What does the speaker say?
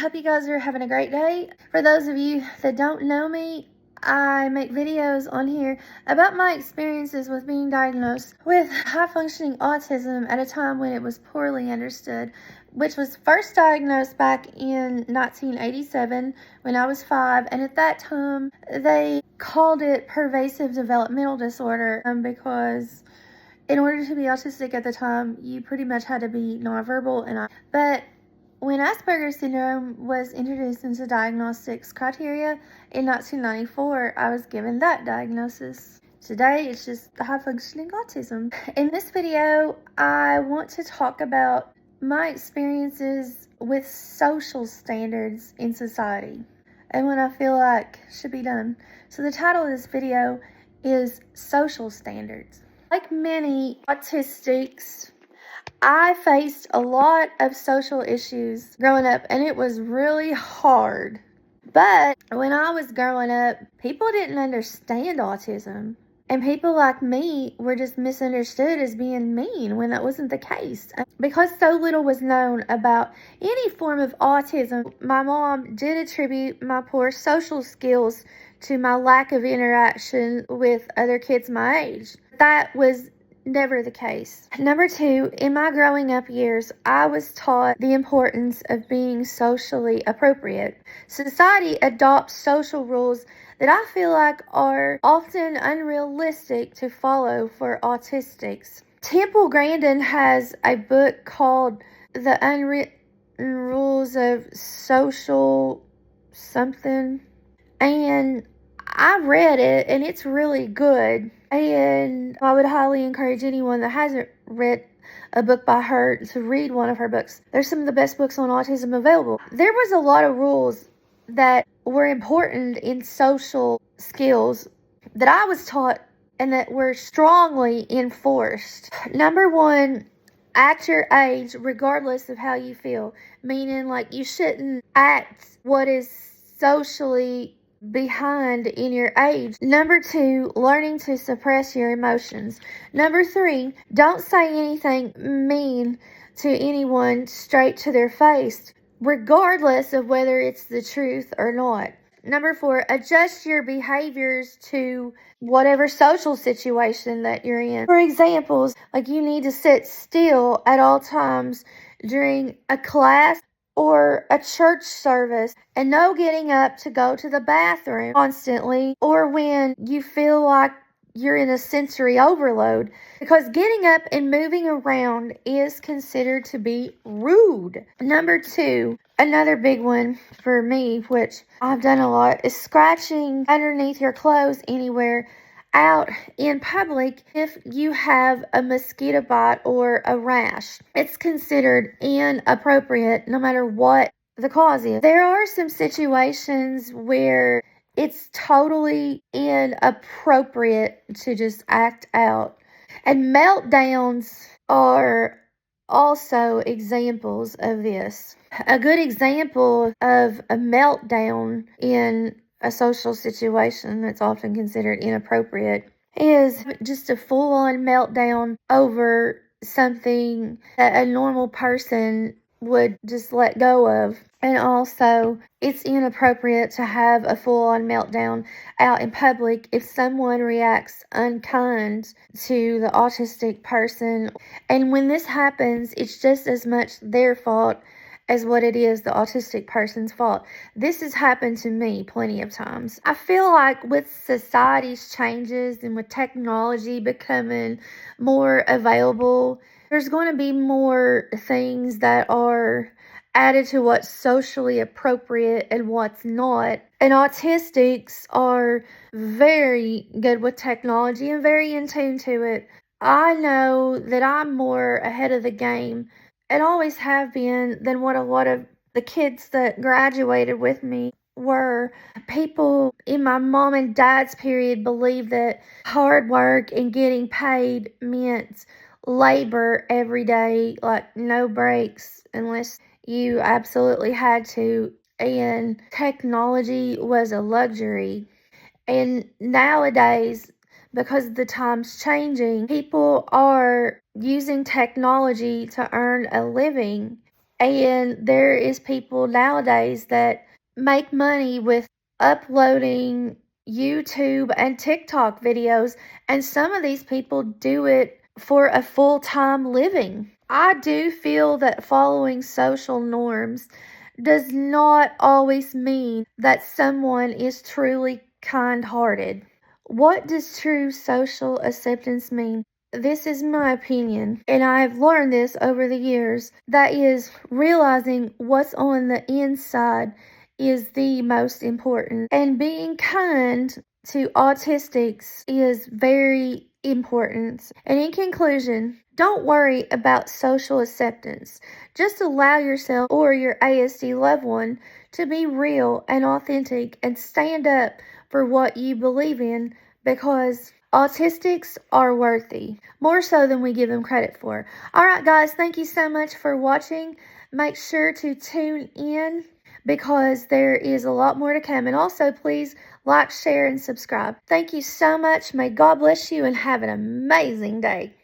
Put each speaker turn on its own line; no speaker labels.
hope you guys are having a great day. For those of you that don't know me, I make videos on here about my experiences with being diagnosed with high-functioning autism at a time when it was poorly understood, which was first diagnosed back in 1987 when I was 5, and at that time they called it pervasive developmental disorder because in order to be autistic at the time, you pretty much had to be nonverbal. But when Asperger's syndrome was introduced into diagnostics criteria in 1994, I was given that diagnosis. Today, it's just high-functioning autism. In this video, I want to talk about my experiences with social standards in society and what I feel like should be done. So the title of this video is Social Standards. Like many autistics, I faced a lot of social issues growing up, and it was really hard. But when I was growing up, people didn't understand autism. And people like me were just misunderstood as being mean when that wasn't the case. Because so little was known about any form of autism, my mom did attribute my poor social skills to my lack of interaction with other kids my age. That was never the case. Number 2, in my growing up years, I was taught the importance of being socially appropriate. Society adopts social rules that I feel like are often unrealistic to follow for autistics. Temple Grandin has a book called The Unwritten Rules of Social something, and I read it, and it's really good. And I would highly encourage anyone that hasn't read a book by her to read one of her books. They're some of the best books on autism available. There was a lot of rules that were important in social skills that I was taught and that were strongly enforced. Number 1, act your age regardless of how you feel. Meaning, like, you shouldn't act what is socially behind in your age. Number 2, learning to suppress your emotions. Number 3, don't say anything mean to anyone straight to their face, regardless of whether it's the truth or not. Number 4, adjust your behaviors to whatever social situation that you're in. For examples, like you need to sit still at all times during a class or a church service, and no getting up to go to the bathroom constantly, or when you feel like you're in a sensory overload, because getting up and moving around is considered to be rude. Number 2, another big one for me, which I've done a lot, is scratching underneath your clothes anywhere out in public if you have a mosquito bite or a rash. It's considered inappropriate no matter what the cause is. There are some situations where it's totally inappropriate to just act out. And meltdowns are also examples of this. A good example of a meltdown in a social situation that's often considered inappropriate is just a full-on meltdown over something that a normal person would just let go of. And also, it's inappropriate to have a full-on meltdown out in public if someone reacts unkind to the autistic person. And when this happens, it's just as much their fault as what it is the autistic person's fault. This has happened to me plenty of times. I feel like with society's changes and with technology becoming more available, there's going to be more things that are added to what's socially appropriate and what's not. And autistics are very good with technology and very in tune to it. I know that I'm more ahead of the game and always have been than what a lot of the kids that graduated with me were. People in my mom and dad's period believed that hard work and getting paid meant labor every day, like no breaks unless you absolutely had to, and technology was a luxury. And nowadays, because the time's changing, people are using technology to earn a living, And there is people nowadays that make money with uploading YouTube and TikTok videos, and some of these people do it for a full-time living. I do feel that following social norms does not always mean that someone is truly kind-hearted. What does true social acceptance mean? This is my opinion, and I've learned this over the years. That is, realizing what's on the inside is the most important. And being kind to autistics is very important. And in conclusion, don't worry about social acceptance. Just allow yourself or your ASD loved one to be real and authentic and stand up for what you believe in, because autistics are worthy, more so than we give them credit for. Alright guys, thank you so much for watching. Make sure to tune in because there is a lot more to come. And also please like, share, and subscribe. Thank you so much. May God bless you and have an amazing day.